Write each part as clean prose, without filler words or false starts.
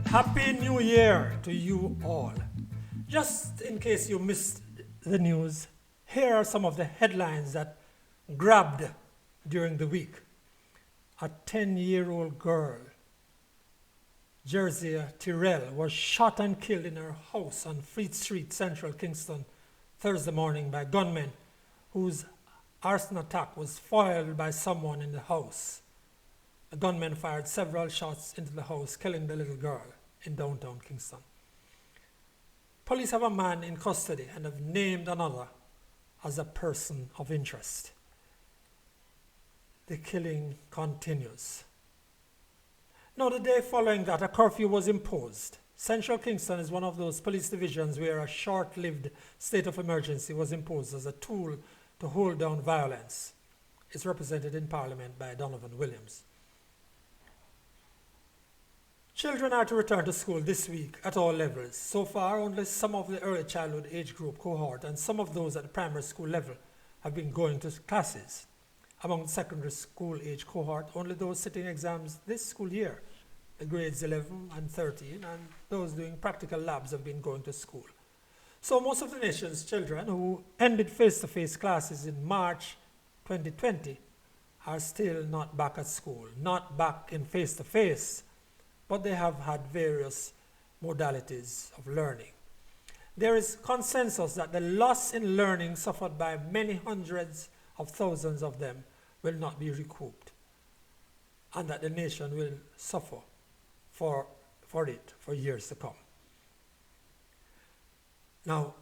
Happy New Year to you all. Just in case you missed the news, here are some of the headlines that grabbed during the week. A 10-year-old girl, Jerzia Tyrrell, was shot and killed in her house on Fleet Street, Central Kingston, Thursday morning by gunmen whose arson attack was foiled by someone in the house. The gunmen fired several shots into the house, killing the little girl in downtown Kingston. Police have a man in custody and have named another as a person of interest. The killing continues. Now, the day following that, a curfew was imposed. Central Kingston is one of those police divisions where a short-lived state of emergency was imposed as a tool to hold down violence. It's represented in Parliament by Donovan Williams. Children are to return to school this week at all levels. So far, only some of the early childhood age group cohort and some of those at the primary school level have been going to classes. Among the secondary school age cohort, only those sitting exams this school year, the grades 11 and 13, and those doing practical labs have been going to school. So most of the nation's children who ended face-to-face classes in March 2020 are still not back at school, not back in face-to-face, but they have had various modalities of learning. There is consensus that the loss in learning suffered by many hundreds of thousands of them will not be recouped, and that the nation will suffer for it for years to come. Now,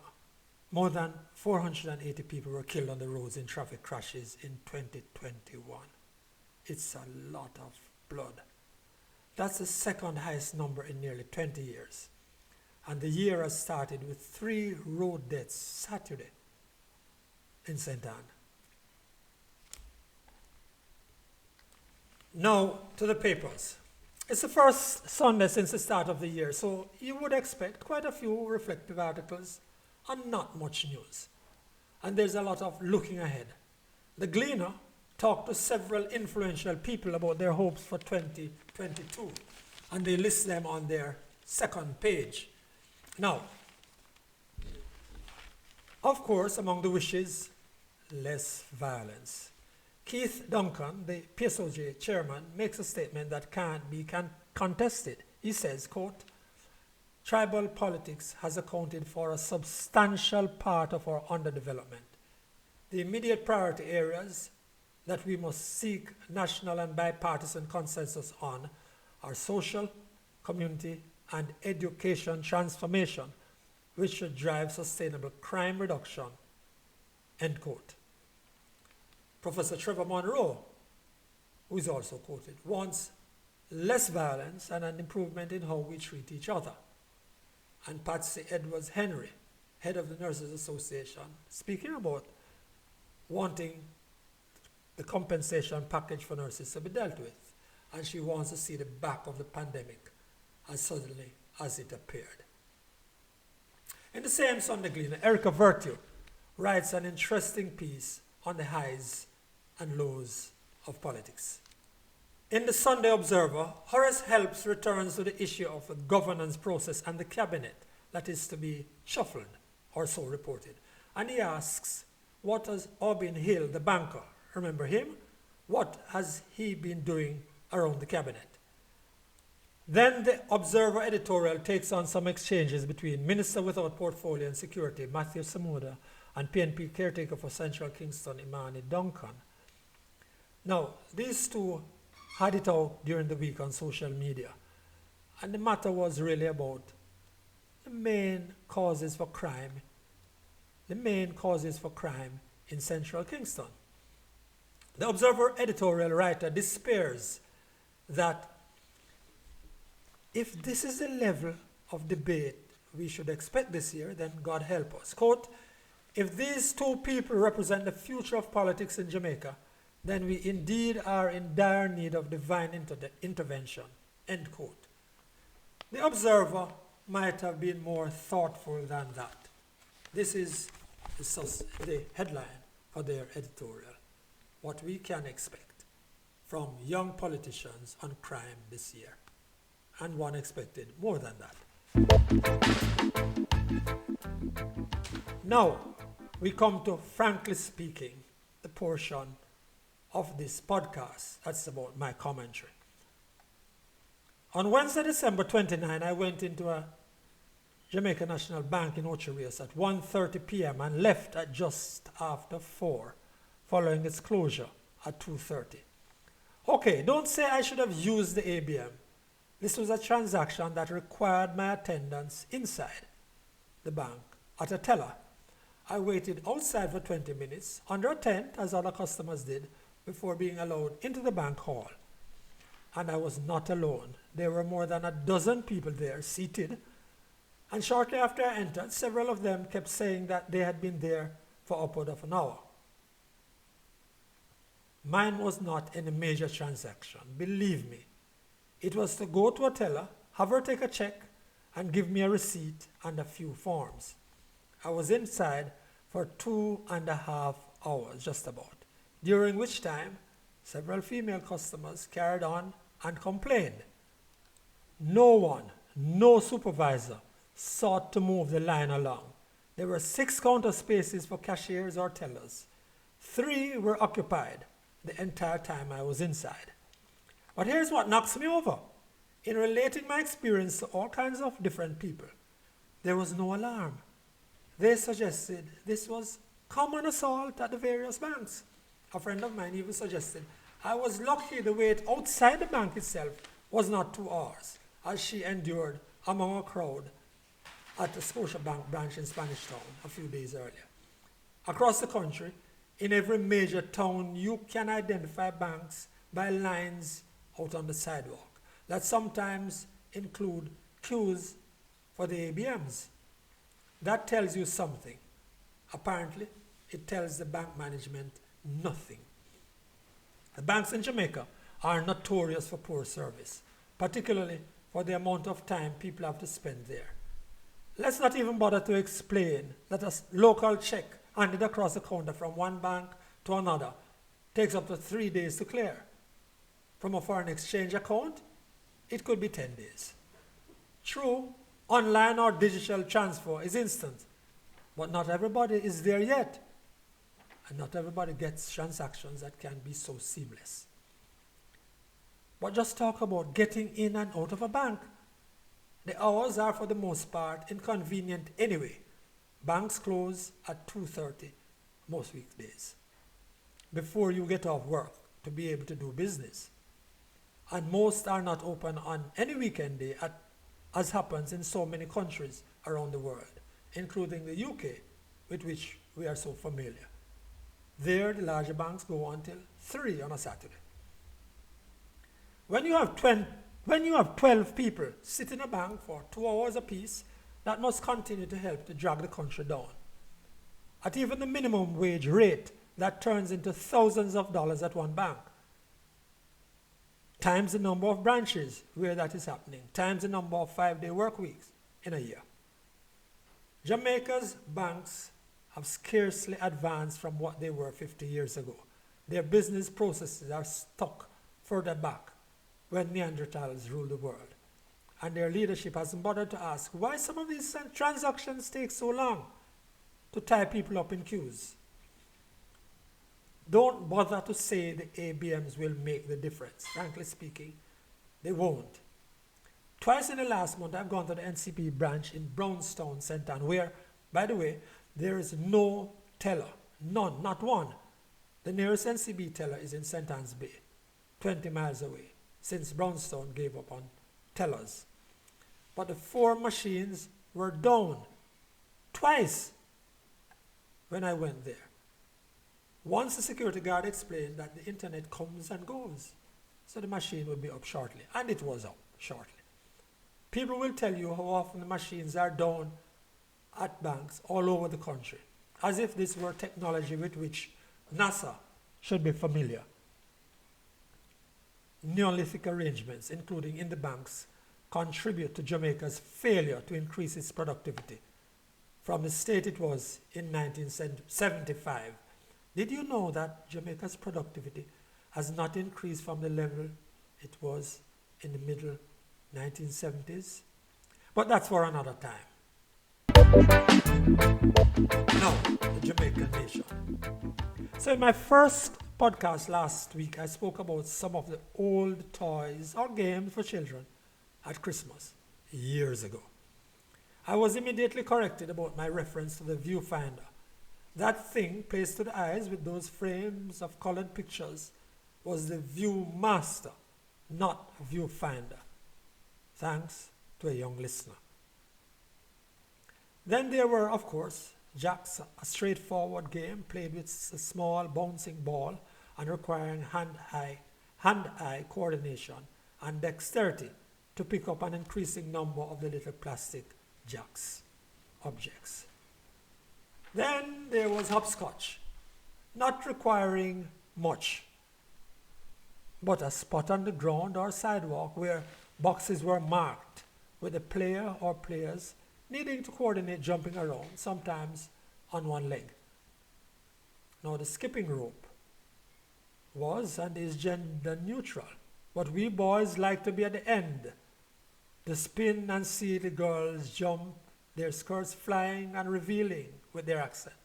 more than 480 people were killed on the roads in traffic crashes in 2021. It's a lot of blood. That's the second highest number in nearly 20 years. And the year has started with 3 road deaths Saturday in St. Anne. Now to the papers. It's the first Sunday since the start of the year, so you would expect quite a few reflective articles and not much news. And there's a lot of looking ahead. The Gleaner talked to several influential people about their hopes for 2022, and they list them on their second page. Now, of course, among the wishes, less violence. Keith Duncan, the PSOJ chairman, makes a statement that can't be contested. He says, quote, "Tribal politics has accounted for a substantial part of our underdevelopment. The immediate priority areas that we must seek national and bipartisan consensus on are social, community, and education transformation, which should drive sustainable crime reduction," end quote. Professor Trevor Monroe, who is also quoted, wants less violence and an improvement in how we treat each other. And Patsy Edwards Henry, head of the Nurses Association, speaking about wanting the compensation package for nurses to be dealt with, and she wants to see the back of the pandemic as suddenly as it appeared. In the same Sunday Gleaner, Erica Virtue writes an interesting piece on the highs and lows of politics. In the Sunday Observer, Horace Helps returns to the issue of the governance process and the cabinet that is to be shuffled, or so reported. And he asks, what has Orbin Hill, the banker, remember him? What has he been doing around the cabinet? Then the Observer editorial takes on some exchanges between Minister without Portfolio and Security, Matthew Samuda, and PNP caretaker for Central Kingston, Imani Duncan. Now, these two had it out during the week on social media, and the matter was really about the main causes for crime in Central Kingston. The Observer editorial writer despairs that if this is the level of debate we should expect this year, then God help us. Quote, "If these two people represent the future of politics in Jamaica, then we indeed are in dire need of divine intervention," end quote. The Observer might have been more thoughtful than that. This is the headline for their editorial. What we can expect from young politicians on crime this year. And one expected more than that. Now, we come to Frankly Speaking, the portion of this podcast that's about my commentary. On Wednesday, December 29, I went into a Jamaica National Bank in Ocho Rios at 1:30 p.m. and left at just after 4, following its closure at 2:30. Okay, don't say I should have used the ABM. This was a transaction that required my attendance inside the bank at a teller. I waited outside for 20 minutes under a tent, as other customers did, before being allowed into the bank hall. And I was not alone. There were more than a dozen people there seated. And shortly after I entered, several of them kept saying that they had been there for upward of an hour. Mine was not any major transaction, believe me. It was to go to a teller, have her take a check, and give me a receipt and a few forms. I was inside for 2.5 hours, just about, during which time several female customers carried on and complained. No one, no supervisor, sought to move the line along. There were 6 counter spaces for cashiers or tellers. 3 were occupied the entire time I was inside. But here's what knocks me over. In relating my experience to all kinds of different people, there was no alarm. They suggested this was common assault at the various banks. A friend of mine even suggested I was lucky the wait outside the bank itself was not 2 hours, as she endured among a crowd at the Scotiabank branch in Spanish Town a few days earlier. Across the country, in every major town, you can identify banks by lines out on the sidewalk that sometimes include queues for the ABMs. That tells you something. Apparently, it tells the bank management nothing. The banks in Jamaica are notorious for poor service, particularly for the amount of time people have to spend there. Let's not even bother to explain that a local check handed across the counter from one bank to another takes up to 3 days to clear. From a foreign exchange account, it could be 10 days. True, online or digital transfer is instant, but not everybody is there yet. And not everybody gets transactions that can be so seamless. But just talk about getting in and out of a bank. The hours are for the most part inconvenient anyway. Banks close at 2:30 most weekdays before you get off work to be able to do business. And most are not open on any weekend day, as happens in so many countries around the world, including the UK, with which we are so familiar. There, the larger banks go until 3 on a Saturday. When you have 12 people sit in a bank for 2 hours apiece, that must continue to help to drag the country down. At even the minimum wage rate, that turns into thousands of dollars at one bank. Times the number of branches where that is happening, times the number of 5-day work weeks in a year. Jamaica's banks have scarcely advanced from what they were 50 years ago. Their business processes are stuck further back when Neanderthals ruled the world. And their leadership hasn't bothered to ask why some of these transactions take so long to tie people up in queues. Don't bother to say the ABMs will make the difference. Frankly speaking, they won't. Twice in the last month, I've gone to the NCB branch in Brownstown, St. Ann, where, by the way, there is no teller. None, not one. The nearest NCB teller is in St. Ann's Bay, 20 miles away, since Brownstown gave up on tellers. But the 4 machines were down twice when I went there. Once the security guard explained that the internet comes and goes, so the machine would be up shortly, and it was up shortly. People will tell you how often the machines are down at banks all over the country, as if this were technology with which NASA should be familiar. Neolithic arrangements, including in the banks, contribute to Jamaica's failure to increase its productivity from the state it was in 1975. Did you know that Jamaica's productivity has not increased from the level it was in the middle 1970s? But that's for another time. Now, the Jamaican nation. So in my first podcast last week, I spoke about some of the old toys or games for children at Christmas years ago. I was immediately corrected about my reference to the viewfinder. That thing placed to the eyes with those frames of colored pictures was the Viewmaster, not viewfinder. Thanks to a young listener. Then there were, of course, jacks, a straightforward game played with a small bouncing ball and requiring hand-eye coordination and dexterity to pick up an increasing number of the little plastic jacks objects. Then there was hopscotch, not requiring much, but a spot on the ground or sidewalk where boxes were marked with a player or players needing to coordinate jumping around, sometimes on one leg. Now the skipping rope was and is gender neutral, but we boys like to be at the end, to spin and see the girls jump, their skirts flying and revealing with their accent.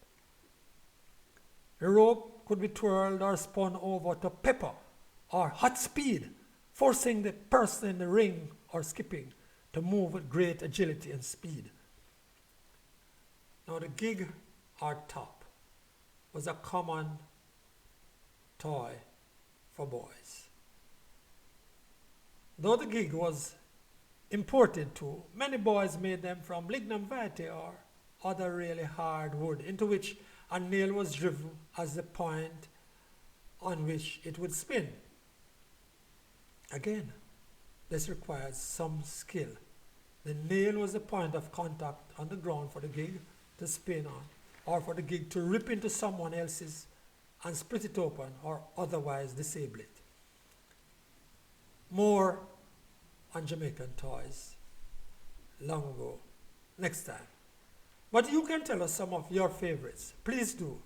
The rope could be twirled or spun over to pepper or hot speed, forcing the person in the ring or skipping to move with great agility and speed. Now the gig or top was a common toy for boys. Though the gig was imported too, many boys made them from lignum vitae or other really hard wood into which a nail was driven as the point on which it would spin. Again, this requires some skill. The nail was the point of contact on the ground for the gig to spin on, or for the gig to rip into someone else's and split it open or otherwise disable it. More on Jamaican toys long ago, next time. But you can tell us some of your favorites. Please do.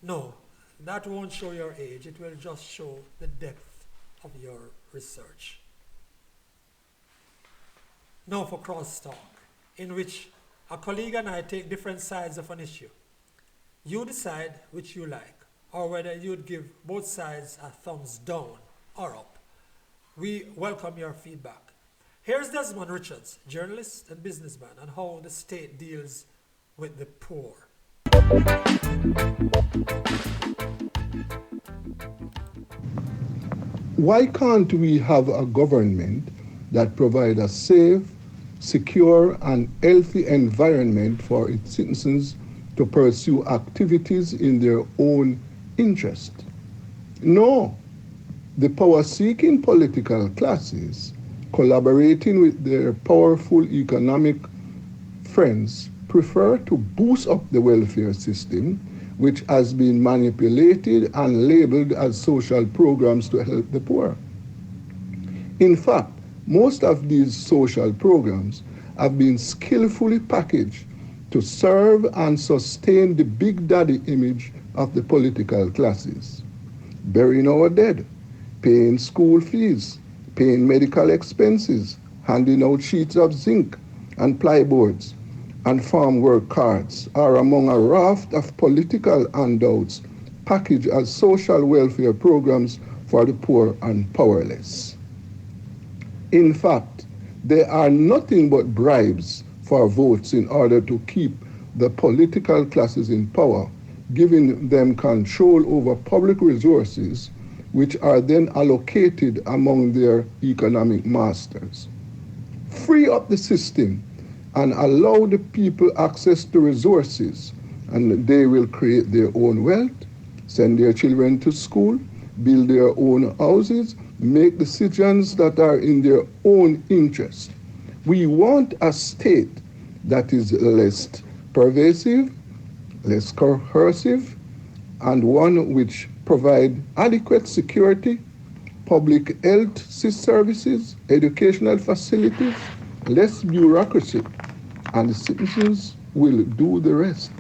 No, that won't show your age. It will just show the depth of your research. Now for crosstalk, in which a colleague and I take different sides of an issue. You decide which you like, or whether you'd give both sides a thumbs down or up. We welcome your feedback. Here's Desmond Richards, journalist and businessman, on how the state deals with the poor. Why can't we have a government that provides a safe, secure, and healthy environment for its citizens to pursue activities in their own interest? No. The power-seeking political classes, collaborating with their powerful economic friends, prefer to boost up the welfare system, which has been manipulated and labeled as social programs to help the poor. In fact, most of these social programs have been skillfully packaged to serve and sustain the big daddy image of the political classes. Burying our dead, paying school fees, paying medical expenses, handing out sheets of zinc and plyboards, and farm work cards are among a raft of political handouts packaged as social welfare programs for the poor and powerless. In fact, they are nothing but bribes for votes in order to keep the political classes in power, giving them control over public resources, which are then allocated among their economic masters. Free up the system and allow the people access to resources, and they will create their own wealth, send their children to school, build their own houses, make decisions that are in their own interest. We want a state that is less pervasive, less coercive, and one which provides adequate security, public health services, educational facilities, less bureaucracy, and the citizens will do the rest.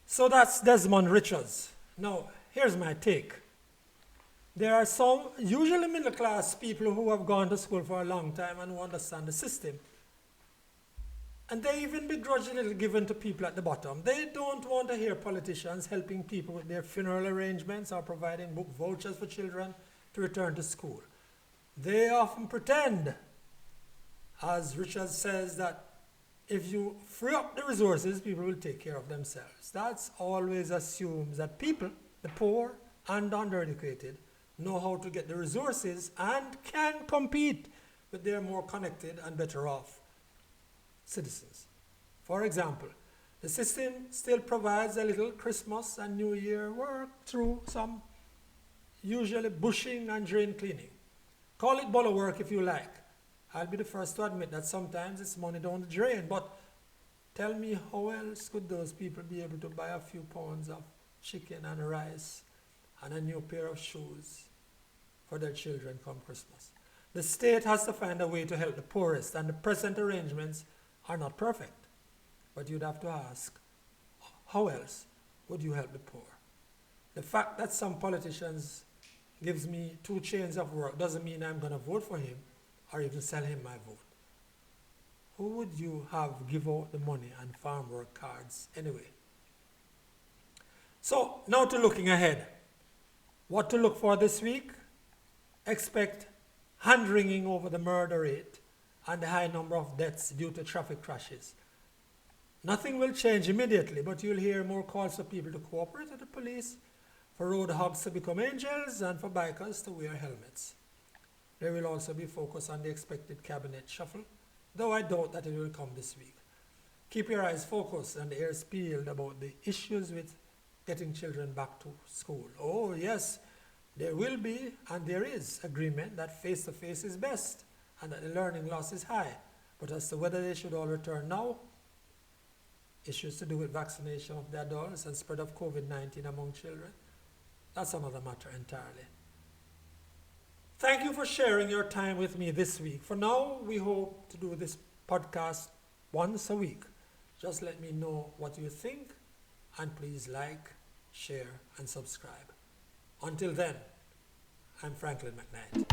So that's Desmond Richards. Now, here's my take. There are some, usually middle class people who have gone to school for a long time and who understand the system. And they even begrudgingly given to people at the bottom. They don't want to hear politicians helping people with their funeral arrangements or providing book vouchers for children to return to school. They often pretend, as Richard says, that if you free up the resources, people will take care of themselves. That always assumes that people, the poor and undereducated, know how to get the resources and can compete with their more connected and better off citizens. For example, the system still provides a little Christmas and New Year work through some usually bushing and drain cleaning. Call it bolo work if you like. I'll be the first to admit that sometimes it's money down the drain, but tell me how else could those people be able to buy a few pounds of chicken and rice and a new pair of shoes for their children come Christmas? The state has to find a way to help the poorest, and the present arrangements are not perfect. But you'd have to ask, how else would you help the poor? The fact that some politicians gives me 2 chains of work doesn't mean I'm going to vote for him or even sell him my vote. Who would you have give out the money and farm work cards anyway? So now to looking ahead. What to look for this week? Expect hand-wringing over the murder rate and the high number of deaths due to traffic crashes. Nothing will change immediately, but you'll hear more calls for people to cooperate with the police, for road hogs to become angels, and for bikers to wear helmets. There will also be focus on the expected cabinet shuffle, though I doubt that it will come this week. Keep your eyes focused and the ears peeled about the issues with getting children back to school. Oh yes, there will be and there is agreement that face-to-face is best and that the learning loss is high. But as to whether they should all return now, issues to do with vaccination of the adults and spread of COVID-19 among children, that's another matter entirely. Thank you for sharing your time with me this week. For now, we hope to do this podcast once a week. Just let me know what you think, and please like, share, and subscribe. Until then, I'm Franklin McKnight.